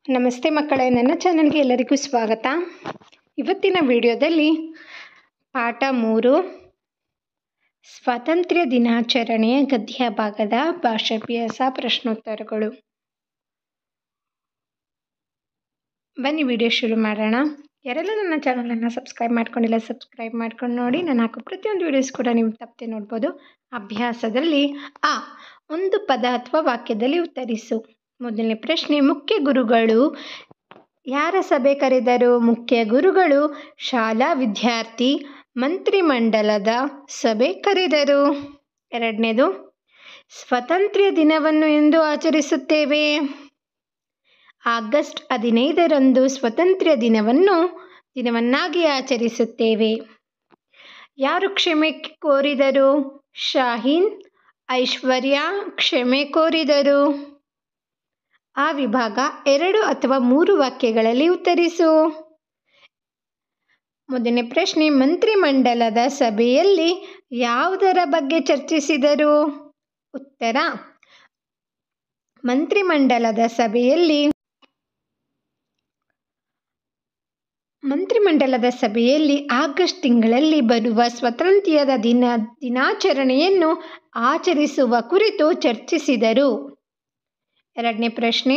ನಮಸ್ತೆ ಮಕ್ಕಳೇ, ನನ್ನ ಚಾನಲ್ಗೆ ಎಲ್ಲರಿಗೂ ಸ್ವಾಗತ. ಇವತ್ತಿನ ವಿಡಿಯೋದಲ್ಲಿ ಪಾಠ 3 ಸ್ವಾತಂತ್ರ್ಯ ದಿನಾಚರಣೆಯ ಗದ್ಯ ಭಾಗದ ಭಾಷಾಭ್ಯಾಸ ಪ್ರಶ್ನೋತ್ತರಗಳು. ಬನ್ನಿ ವಿಡಿಯೋ ಶುರು ಮಾಡೋಣ. ಯಾರೆಲ್ಲ ನನ್ನ ಚಾನಲನ್ನು ಸಬ್ಸ್ಕ್ರೈಬ್ ಮಾಡ್ಕೊಂಡಿಲ್ಲ ಸಬ್ಸ್ಕ್ರೈಬ್ ಮಾಡ್ಕೊಂಡು ನೋಡಿ. ನಾನು ಹಾಕೋ ಪ್ರತಿಯೊಂದು ವಿಡಿಯೋಸ್ ಕೂಡ ನೀವು ತಪ್ಪದೆ ನೋಡ್ಬೋದು. ಅಭ್ಯಾಸದಲ್ಲಿ ಒಂದು ಪದ ಅಥವಾ ವಾಕ್ಯದಲ್ಲಿ ಉತ್ತರಿಸು. ಮೊದಲನೇ ಪ್ರಶ್ನೆ, ಮುಖ್ಯ ಗುರುಗಳು ಯಾರ ಸಭೆ ಕರೆದರು? ಮುಖ್ಯ ಗುರುಗಳು ಶಾಲಾ ವಿದ್ಯಾರ್ಥಿ ಮಂತ್ರಿಮಂಡಲದ ಸಭೆ ಕರೆದರು. ಎರಡನೇದು, ಸ್ವಾತಂತ್ರ್ಯ ದಿನವನ್ನು ಎಂದು ಆಚರಿಸುತ್ತೇವೆ? ಆಗಸ್ಟ್ 15ರಂದು ಸ್ವಾತಂತ್ರ್ಯ ದಿನವನ್ನಾಗಿ ಆಚರಿಸುತ್ತೇವೆ. ಯಾರು ಕ್ಷಮೆ ಕೋರಿದರು? ಶಾಹೀನ್, ಐಶ್ವರ್ಯ ಕ್ಷಮೆ ಕೋರಿದರು. ಆ ವಿಭಾಗ 2 ಅಥವಾ 3 ವಾಕ್ಯಗಳಲ್ಲಿ ಉತ್ತರಿಸು. ಮೊದಲನೇ ಪ್ರಶ್ನೆ, ಮಂತ್ರಿಮಂಡಲದ ಸಭೆಯಲ್ಲಿ ಯಾವುದರ ಬಗ್ಗೆ ಚರ್ಚಿಸಿದರು? ಉತ್ತರ, ಮಂತ್ರಿಮಂಡಲದ ಸಭೆಯಲ್ಲಿ ಆಗಸ್ಟ್ ತಿಂಗಳಲ್ಲಿ ಬರುವ ಸ್ವಾತಂತ್ರ್ಯದ ದಿನಾಚರಣೆಯನ್ನು ಆಚರಿಸುವ ಕುರಿತು ಚರ್ಚಿಸಿದರು. ಎರಡನೇ ಪ್ರಶ್ನೆ,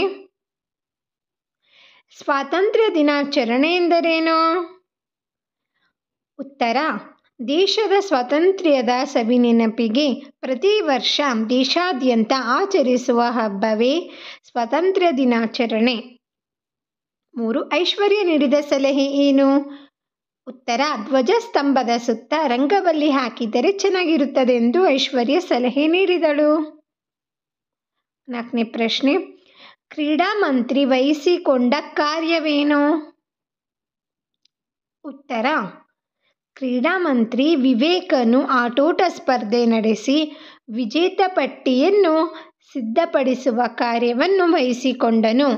ಸ್ವಾತಂತ್ರ್ಯ ದಿನಾಚರಣೆ ಎಂದರೇನು? ಉತ್ತರ, ದೇಶದ ಸ್ವಾತಂತ್ರ್ಯದ ಸವಿನೆನಪಿಗೆ ಪ್ರತಿ ವರ್ಷ ದೇಶಾದ್ಯಂತ ಆಚರಿಸುವ ಹಬ್ಬವೇ ಸ್ವಾತಂತ್ರ್ಯ ದಿನಾಚರಣೆ. 3. ಐಶ್ವರ್ಯ ನೀಡಿದ ಸಲಹೆ ಏನು? ಉತ್ತರ, ಧ್ವಜಸ್ತಂಭದ ಸುತ್ತ ರಂಗವಲ್ಲಿ ಹಾಕಿದರೆ ಚೆನ್ನಾಗಿರುತ್ತದೆ ಎಂದು ಐಶ್ವರ್ಯ ಸಲಹೆ ನೀಡಿದಳು. 4ನೇ ಪ್ರಶ್ನೆ, ಕ್ರೀಡಾ ಮಂತ್ರಿ ವಹಿಸಿಕೊಂಡ ಕಾರ್ಯವೇನು? ಉತ್ತರ, ಕ್ರೀಡಾ ಮಂತ್ರಿ ವಿವೇಕನು ಆಟೋಟ ಸ್ಪರ್ಧೆ ನಡೆಸಿ ವಿಜೇತ ಪಟ್ಟಿಯನ್ನು ಸಿದ್ಧಪಡಿಸುವ ಕಾರ್ಯವನ್ನು ವಹಿಸಿಕೊಂಡನು.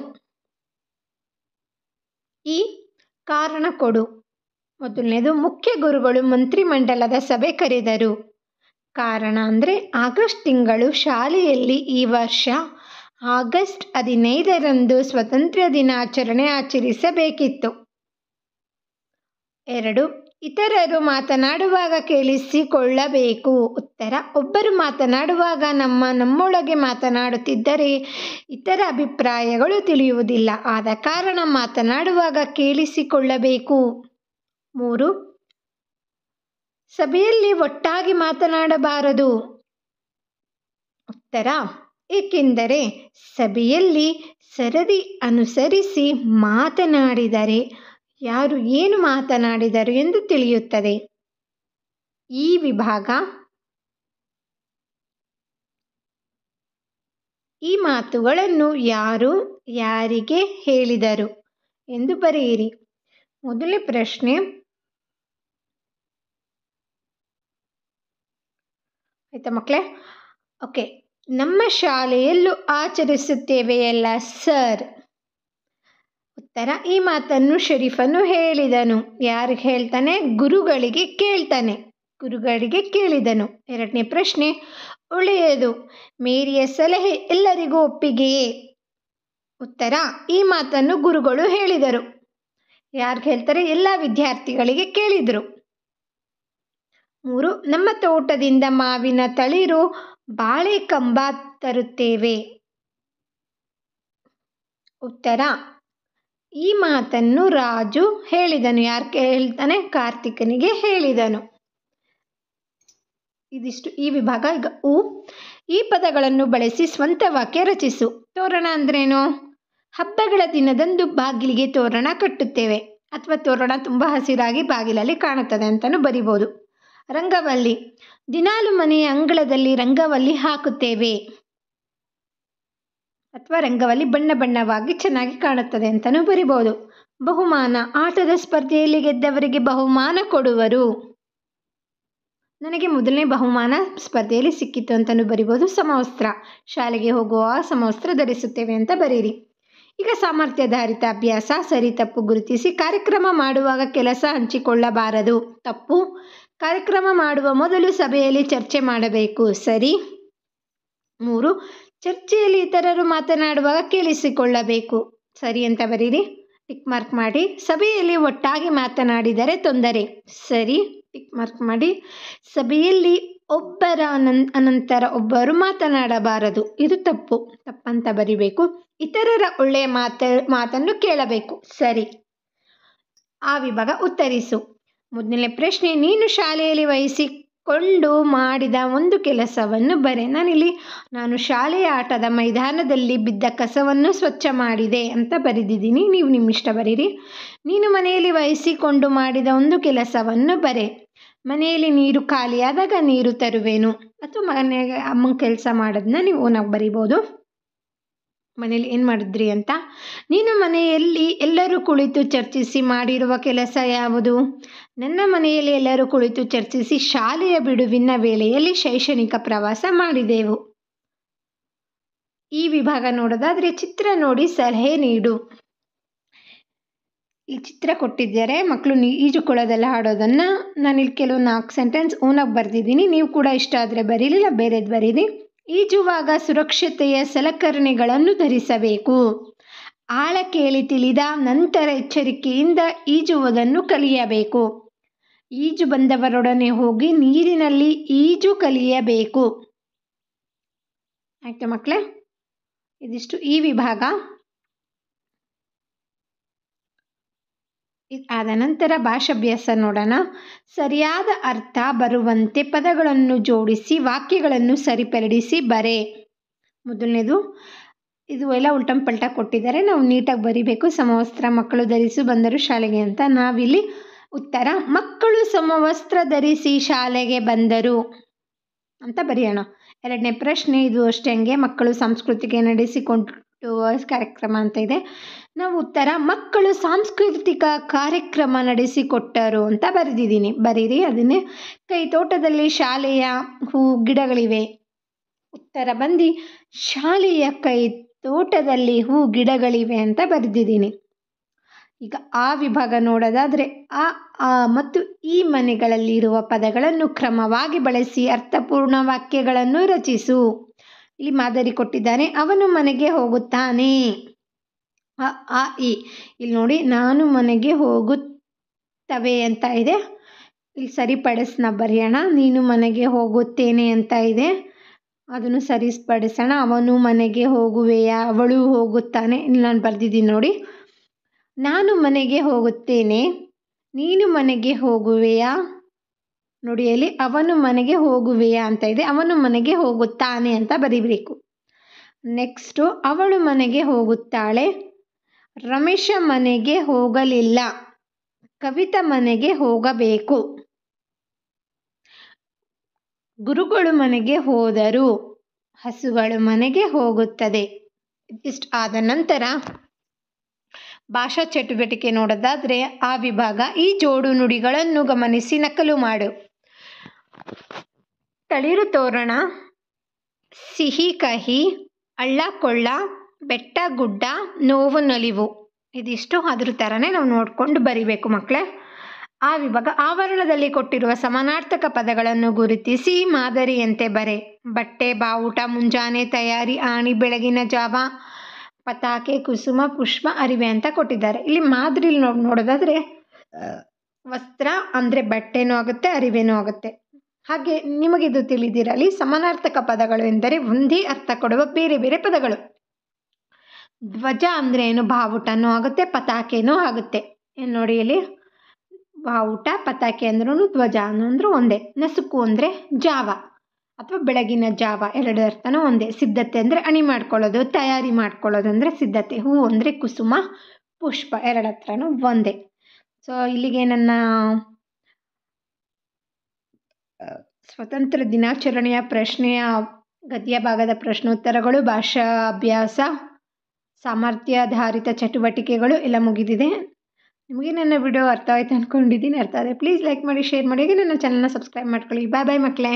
ಈ ಕಾರಣ ಕೊಡು. ಮೊದಲನೇದು, ಮುಖ್ಯ ಗುರುಗಳು ಮಂತ್ರಿಮಂಡಲದ ಸಭೆ ಕರೆದರು. ಕಾರಣ ಅಂದರೆ ಆಗಸ್ಟ್ ತಿಂಗಳು ಶಾಲೆಯಲ್ಲಿ ಈ ವರ್ಷ ಆಗಸ್ಟ್ 15ರಂದು ಸ್ವಾತಂತ್ರ್ಯ ದಿನಾಚರಣೆ ಆಚರಿಸಬೇಕಿತ್ತು. 2. ಇತರರು ಮಾತನಾಡುವಾಗ ಕೇಳಿಸಿಕೊಳ್ಳಬೇಕು. ಉತ್ತರ, ಒಬ್ಬರು ಮಾತನಾಡುವಾಗ ನಮ್ಮೊಳಗೆ ಮಾತನಾಡುತ್ತಿದ್ದರೆ ಇತರ ಅಭಿಪ್ರಾಯಗಳು ತಿಳಿಯುವುದಿಲ್ಲ. ಆದ ಕಾರಣ ಮಾತನಾಡುವಾಗ ಕೇಳಿಸಿಕೊಳ್ಳಬೇಕು. 3. ಸಭೆಯಲ್ಲಿ ಒಟ್ಟಾಗಿ ಮಾತನಾಡಬಾರದು. ಉತ್ತರ, ಏಕೆಂದರೆ ಸಭೆಯಲ್ಲಿ ಸರದಿ ಅನುಸರಿಸಿ ಮಾತನಾಡಿದರೆ ಯಾರು ಏನು ಮಾತನಾಡಿದರು ಎಂದು ತಿಳಿಯುತ್ತದೆ. ಈ ವಿಭಾಗ ಈ ಮಾತುಗಳನ್ನು ಯಾರು ಯಾರಿಗೆ ಹೇಳಿದರು ಎಂದು ಬರೆಯಿರಿ. ಮೊದಲನೇ ಪ್ರಶ್ನೆ, ಆಯ್ತಾ ಮಕ್ಕಳೇ? ಓಕೆ, ನಮ್ಮ ಶಾಲೆಯಲ್ಲೂ ಆಚರಿಸುತ್ತೇವೆಯಲ್ಲ ಸರ್. ಉತ್ತರ, ಈ ಮಾತನ್ನು ಶರೀಫನು ಹೇಳಿದನು. ಯಾರಿಗೆ ಹೇಳ್ತಾನೆ? ಗುರುಗಳಿಗೆ ಕೇಳಿದನು. ಎರಡನೇ ಪ್ರಶ್ನೆ, ಒಳ್ಳೆಯದು, ಮೇರಿಯ ಸಲಹೆ ಎಲ್ಲರಿಗೂ ಒಪ್ಪಿಗೆಯೇ? ಉತ್ತರ, ಈ ಮಾತನ್ನು ಗುರುಗಳು ಹೇಳಿದರು. ಯಾರಿಗೆ ಹೇಳ್ತಾರೆ? ಎಲ್ಲ ವಿದ್ಯಾರ್ಥಿಗಳಿಗೆ ಕೇಳಿದರು. 3. ನಮ್ಮ ತೋಟದಿಂದ ಮಾವಿನ ತಳಿರು ಬಾಳೆ ಕಂಬ ತರುತ್ತೇವೆ. ಉತ್ತರ, ಈ ಮಾತನ್ನು ರಾಜು ಹೇಳಿದನು. ಯಾರಿಗೆ ಹೇಳ್ತಾನೆ? ಕಾರ್ತಿಕನಿಗೆ ಹೇಳಿದನು. ಇದಿಷ್ಟು ಈ ವಿಭಾಗ. ಈಗ ಈ ಪದಗಳನ್ನು ಬಳಸಿ ಸ್ವಂತ ವಾಕ್ಯ ರಚಿಸು. ತೋರಣ ಅಂದ್ರೇನು? ಹಬ್ಬಗಳ ದಿನದಂದು ಬಾಗಿಲಿಗೆ ತೋರಣ ಕಟ್ಟುತ್ತೇವೆ ಅಥವಾ ತೋರಣ ತುಂಬ ಹಸಿರಾಗಿ ಬಾಗಿಲಲ್ಲಿ ಕಾಣುತ್ತದೆ ಅಂತಲೂ ಬರಿಬೋದು. ರಂಗವಲ್ಲಿ, ದಿನಾಲು ಮನೆಯ ಅಂಗಳದಲ್ಲಿ ರಂಗವಲ್ಲಿ ಹಾಕುತ್ತೇವೆ ಅಥವಾ ರಂಗವಲ್ಲಿ ಬಣ್ಣ ಬಣ್ಣವಾಗಿ ಚೆನ್ನಾಗಿ ಕಾಣುತ್ತದೆ ಅಂತಲೂ ಬರಿಬೋದು. ಬಹುಮಾನ, ಆಟದ ಸ್ಪರ್ಧೆಯಲ್ಲಿ ಗೆದ್ದವರಿಗೆ ಬಹುಮಾನ ಕೊಡುವರು. ನನಗೆ ಮೊದಲನೇ ಬಹುಮಾನ ಸ್ಪರ್ಧೆಯಲ್ಲಿ ಸಿಕ್ಕಿತ್ತು ಅಂತಲೂ ಬರಿಬೋದು. ಸಮವಸ್ತ್ರ, ಶಾಲೆಗೆ ಹೋಗುವಾಗ ಸಮವಸ್ತ್ರ ಧರಿಸುತ್ತೇವೆ ಅಂತ ಬರೀರಿ. ಈಗ ಸಾಮರ್ಥ್ಯಾಧಾರಿತ ಅಭ್ಯಾಸ. ಸರಿ ತಪ್ಪು ಗುರುತಿಸಿ. ಕಾರ್ಯಕ್ರಮ ಮಾಡುವಾಗ ಕೆಲಸ ಹಂಚಿಕೊಳ್ಳಬಾರದು. ತಪ್ಪು. ಕಾರ್ಯಕ್ರಮ ಮಾಡುವ ಮೊದಲು ಸಭೆಯಲ್ಲಿ ಚರ್ಚೆ ಮಾಡಬೇಕು. ಸರಿ. 3. ಚರ್ಚೆಯಲ್ಲಿ ಇತರರು ಮಾತನಾಡುವಾಗ ಕೇಳಿಸಿಕೊಳ್ಳಬೇಕು. ಸರಿ ಅಂತ ಬರೀರಿ, ಟಿಕ್ ಮಾರ್ಕ್ ಮಾಡಿ. ಸಭೆಯಲ್ಲಿ ಒಟ್ಟಾಗಿ ಮಾತನಾಡಿದರೆ ತೊಂದರೆ, ಸರಿ, ಟಿಕ್ ಮಾರ್ಕ್ ಮಾಡಿ. ಸಭೆಯಲ್ಲಿ ಒಬ್ಬರ ಅನಂತರ ಒಬ್ಬರು ಮಾತನಾಡಬಾರದು, ಇದು ತಪ್ಪಂತ ಬರಿಬೇಕು. ಇತರರ ಒಳ್ಳೆಯ ಮಾತನ್ನು ಕೇಳಬೇಕು, ಸರಿ. ಆ ವಿಭಾಗ ಉತ್ತರಿಸು. ಮೊದಲನೇ ಪ್ರಶ್ನೆ, ನೀನು ಶಾಲೆಯಲ್ಲಿ ವಹಿಸಿಕೊಂಡು ಮಾಡಿದ ಒಂದು ಕೆಲಸವನ್ನು ಬರೆ. ನಾನು ಶಾಲೆಯ ಆಟದ ಮೈದಾನದಲ್ಲಿ ಬಿದ್ದ ಕಸವನ್ನು ಸ್ವಚ್ಛ ಮಾಡಿದೆ ಅಂತ ಬರೆದಿದ್ದೀನಿ, ನೀವು ನಿಮ್ಮ ಇಷ್ಟ ಬರೀರಿ. ನೀನು ಮನೆಯಲ್ಲಿ ವಹಿಸಿಕೊಂಡು ಮಾಡಿದ ಒಂದು ಕೆಲಸವನ್ನು ಬರೆ. ಮನೆಯಲ್ಲಿ ನೀರು ಖಾಲಿಯಾದಾಗ ನೀರು ತರುವೆನು, ಅಥವಾ ಮನೆಗೆ ಅಮ್ಮನ ಕೆಲಸ ಮಾಡೋದನ್ನ ನೀವು ಓನಾಗಿ ಬರಿಬೋದು. ಮನೇಲಿ ಏನು ಮಾಡಿದ್ರಿ ಅಂತ. ನೀನು ಮನೆಯಲ್ಲಿ ಎಲ್ಲರೂ ಕುಳಿತು ಚರ್ಚಿಸಿ ಮಾಡಿರುವ ಕೆಲಸ ಯಾವುದು? ನನ್ನ ಮನೆಯಲ್ಲಿ ಎಲ್ಲರೂ ಕುಳಿತು ಚರ್ಚಿಸಿ ಶಾಲೆಯ ಬಿಡುವಿನ ವೇಳೆಯಲ್ಲಿ ಶೈಕ್ಷಣಿಕ ಪ್ರವಾಸ ಮಾಡಿದೆವು. ಈ ವಿಭಾಗ ನೋಡೋದಾದರೆ ಚಿತ್ರ ನೋಡಿ ಸಲಹೆ ನೀಡು. ಈ ಚಿತ್ರ ಕೊಟ್ಟಿದ್ದಾರೆ, ಮಕ್ಕಳು ಈಜುಕೊಳದಲ್ಲಿ ಆಡೋದನ್ನು ನಾನಿಲ್ಲಿ ಕೆಲವು 4 ಸೆಂಟೆನ್ಸ್ ಓನಾಗಿ ಬರೆದಿದ್ದೀನಿ, ನೀವು ಕೂಡ ಇಷ್ಟ ಆದರೆ ಬರೀಲಿಲ್ಲ ಬೇರೆದು ಬರೀರಿ. ಈಜುವಾಗ ಸುರಕ್ಷತೆಯ ಸಲಕರಣೆಗಳನ್ನು ಧರಿಸಬೇಕು. ಆಳ ಕೇಳಿ ತಿಳಿದ ನಂತರ ಎಚ್ಚರಿಕೆಯಿಂದ ಈಜುವುದನ್ನು ಕಲಿಯಬೇಕು. ಈಜು ಬಂದವರೊಡನೆ ಹೋಗಿ ನೀರಿನಲ್ಲಿ ಈಜು ಕಲಿಯಬೇಕು. ಆಯ್ತು ಮಕ್ಕಳೇ, ಇದಿಷ್ಟು ಈ ವಿಭಾಗ. ಆದ ನಂತರ ಭಾಷಾಭ್ಯಾಸ ನೋಡೋಣ. ಸರಿಯಾದ ಅರ್ಥ ಬರುವಂತೆ ಪದಗಳನ್ನು ಜೋಡಿಸಿ ವಾಕ್ಯಗಳನ್ನು ಸರಿಪಡಿಸಿ ಬರೆ. ಮೊದಲನೇದು, ಇದು ಎಲ್ಲ ಉಲ್ಟಂ ಪಲ್ಟ ಕೊಟ್ಟಿದ್ದಾರೆ, ನಾವು ನೀಟಾಗಿ ಬರಿಬೇಕು. ಸಮವಸ್ತ್ರ ಮಕ್ಕಳು ಧರಿಸಿ ಬಂದರು ಶಾಲೆಗೆ ಅಂತ. ನಾವಿಲ್ಲಿ ಉತ್ತರ, ಮಕ್ಕಳು ಸಮವಸ್ತ್ರ ಧರಿಸಿ ಶಾಲೆಗೆ ಬಂದರು ಅಂತ ಬರೆಯೋಣ. ಎರಡನೇ ಪ್ರಶ್ನೆ, ಇದು ಅಷ್ಟೇ ಹಂಗೆ, ಮಕ್ಕಳು ಸಾಂಸ್ಕೃತಿಕ ನಡೆಸಿಕೊಂಡು ಕಾರ್ಯಕ್ರಮ ಅಂತ ಇದೆ. ನಾವು ಉತ್ತರ, ಮಕ್ಕಳು ಸಾಂಸ್ಕೃತಿಕ ಕಾರ್ಯಕ್ರಮ ನಡೆಸಿಕೊಟ್ಟರು ಅಂತ ಬರೆದಿದ್ದೀನಿ, ಬರೀರಿ ಅದನ್ನೇ. ಕೈ ತೋಟದಲ್ಲಿ ಶಾಲೆಯ ಗಿಡಗಳಿವೆ. ಉತ್ತರ ಬಂದು ಶಾಲೆಯ ಕೈ ತೋಟದಲ್ಲಿ ಗಿಡಗಳಿವೆ ಅಂತ ಬರೆದಿದ್ದೀನಿ. ಈಗ ಆ ವಿಭಾಗ ನೋಡೋದಾದರೆ ಆ ಮತ್ತು ಈ ಮನೆಗಳಲ್ಲಿರುವ ಪದಗಳನ್ನು ಕ್ರಮವಾಗಿ ಬಳಸಿ ಅರ್ಥಪೂರ್ಣ ವಾಕ್ಯಗಳನ್ನು ರಚಿಸು. ಇಲ್ಲಿ ಮಾದರಿ ಕೊಟ್ಟಿದ್ದಾನೆ. ಅವನು ಮನೆಗೆ ಹೋಗುತ್ತಾನೆ. ಇಲ್ಲಿ ನೋಡಿ, ನಾನು ಮನೆಗೆ ಹೋಗುತ್ತವೆ ಅಂತ ಇದೆ, ಇಲ್ಲಿ ಸರಿಪಡಿಸ್ನ ಬರೆಯೋಣ. ನೀನು ಮನೆಗೆ ಹೋಗುತ್ತೇನೆ ಅಂತ ಇದೆ, ಅದನ್ನು ಸರಿಪಡಿಸೋಣ. ಅವನು ಮನೆಗೆ ಹೋಗುವೆಯಾ, ಅವಳು ಹೋಗುತ್ತಾನೆ, ಇಲ್ಲಿ ನಾನು ಬರೆದಿದ್ದೀನಿ ನೋಡಿ. ನಾನು ಮನೆಗೆ ಹೋಗುತ್ತೇನೆ, ನೀನು ಮನೆಗೆ ಹೋಗುವೆಯಾ, ನೋಡಿ ಅಲ್ಲಿ ಅವನು ಮನೆಗೆ ಹೋಗುವೆಯಾ ಅಂತ ಇದೆ, ಅವನು ಮನೆಗೆ ಹೋಗುತ್ತಾನೆ ಅಂತ ಬರೀಬೇಕು. ನೆಕ್ಸ್ಟು, ಅವಳು ಮನೆಗೆ ಹೋಗುತ್ತಾಳೆ. ರಮೇಶ ಮನೆಗೆ ಹೋಗಲಿಲ್ಲ, ಕವಿತಾ ಮನೆಗೆ ಹೋಗಬೇಕು. ಗುರುಗಳು ಮನೆಗೆ ಹೋದರು, ಹಸುಗಳು ಮನೆಗೆ ಹೋಗುತ್ತದೆ. ಇಷ್ಟು ಆದ ನಂತರ ಭಾಷಾ ಚಟುವಟಿಕೆ ನೋಡೋದಾದರೆ ಆ ವಿಭಾಗ. ಈ ಜೋಡು ನುಡಿಗಳನ್ನು ಗಮನಿಸಿ ನಕಲು ಮಾಡು. ತಳಿರು ತೋರಣ, ಸಿಹಿ ಕಹಿ, ಹಳ್ಳ ಕೊಳ್ಳ, ಬೆಟ್ಟ ಗುಡ್ಡ, ನೋವು ನಲಿವು, ಇದಿಷ್ಟು ಅದ್ರ ಥರನೇ ನಾವು ನೋಡಿಕೊಂಡು ಬರಿಬೇಕು ಮಕ್ಕಳೇ. ಆ ವಿಭಾಗ. ಆವರಣದಲ್ಲಿ ಕೊಟ್ಟಿರುವ ಸಮಾನಾರ್ಥಕ ಪದಗಳನ್ನು ಗುರುತಿಸಿ ಮಾದರಿಯಂತೆ ಬರೆ. ಬಟ್ಟೆ, ಬಾವುಟ, ಮುಂಜಾನೆ, ತಯಾರಿ, ಆಣಿ, ಬೆಳಗಿನ ಜಾವ, ಪತಾಕೆ, ಕುಸುಮ, ಪುಷ್ಪ, ಅರಿವೆ ಅಂತ ಕೊಟ್ಟಿದ್ದಾರೆ. ಇಲ್ಲಿ ಮಾದರಿಲಿ ನೋಡೋದಾದರೆ ವಸ್ತ್ರ ಅಂದರೆ ಬಟ್ಟೆನೂ ಆಗುತ್ತೆ, ಅರಿವೆನೂ ಆಗುತ್ತೆ. ಹಾಗೆ ನಿಮಗಿದು ತಿಳಿದಿರಲಿ, ಸಮಾನಾರ್ಥಕ ಪದಗಳು ಎಂದರೆ ಒಂದೇ ಅರ್ಥ ಕೊಡುವ ಬೇರೆ ಬೇರೆ ಪದಗಳು. ಧ್ವಜ ಅಂದರೆ ಏನು, ಬಾವುಟನೂ ಆಗುತ್ತೆ, ಪತಾಕೆನೂ ಆಗುತ್ತೆ. ಏನು ನೋಡಿ ಇಲ್ಲಿ, ಬಾವುಟ, ಪತಾಕೆ ಅಂದ್ರೂ ಧ್ವಜ ಅಂದ್ರೂ ಒಂದೇ. ನಸುಕು ಅಂದರೆ ಜಾವ ಅಥವಾ ಬೆಳಗಿನ ಜಾವ, ಎರಡು ಅರ್ಥನೂ ಒಂದೇ. ಸಿದ್ಧತೆ ಅಂದರೆ ಅಣಿ ಮಾಡ್ಕೊಳ್ಳೋದು, ತಯಾರಿ ಮಾಡ್ಕೊಳ್ಳೋದು ಅಂದರೆ ಸಿದ್ಧತೆ. ಹೂವು ಅಂದರೆ ಕುಸುಮ, ಪುಷ್ಪ, ಎರಡು ಹತ್ರನೂ ಒಂದೇ. ಸೊ ಇಲ್ಲಿಗೆ ನನ್ನ ಸ್ವತಂತ್ರ ದಿನಾಚರಣೆಯ ಪ್ರಶ್ನೆಯ ಗದ್ಯ ಭಾಗದ ಪ್ರಶ್ನೋತ್ತರಗಳು, ಭಾಷಾ ಅಭ್ಯಾಸ, ಸಾಮರ್ಥ್ಯಾಧಾರಿತ ಚಟುವಟಿಕೆಗಳು ಎಲ್ಲ ಮುಗಿದಿದೆ. ನಿಮಗೆ ನನ್ನ ವಿಡಿಯೋ ಅರ್ಥ ಆಯ್ತು ಅಂದ್ಕೊಂಡಿದ್ದೀನಿ. ಅರ್ಥ ಆದರೆ ಪ್ಲೀಸ್ ಲೈಕ್ ಮಾಡಿ, ಶೇರ್ ಮಾಡಿ, ನನ್ನ ಚಾನಲ್ನ ಸಬ್ಸ್ಕ್ರೈಬ್ ಮಾಡ್ಕೊಳ್ಳಿ. ಬಾಯ್ ಬಾಯ್ ಮಕ್ಕಳೇ.